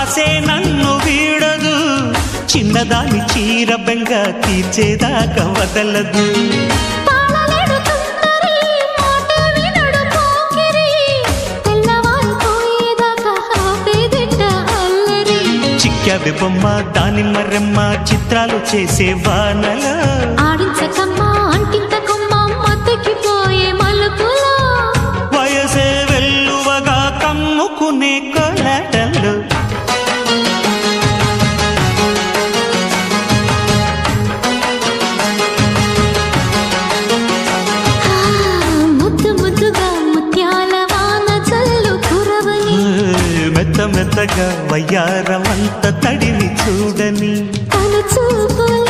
ఆసే నన్ను వీడదు, చిన్నదాని చీర బెంగ తీర్చేదాకా వదలదు. చిక్కావి బొమ్మ దానిమ్మ రెమ్మ చిత్రాలు చేసే వానల ఆడించకమ్మా అంటింతకమ్మ మత్తకిపోయే మలుపులో వయసే వెల్లువగా కమ్ముకునే కొలటలు. ముద్దు ముద్దుగా ముత్యాల వాన చల్లు కురవని మెత్త మెత్తగా వయ్యారమంత తడిని చూడని తన చూపుల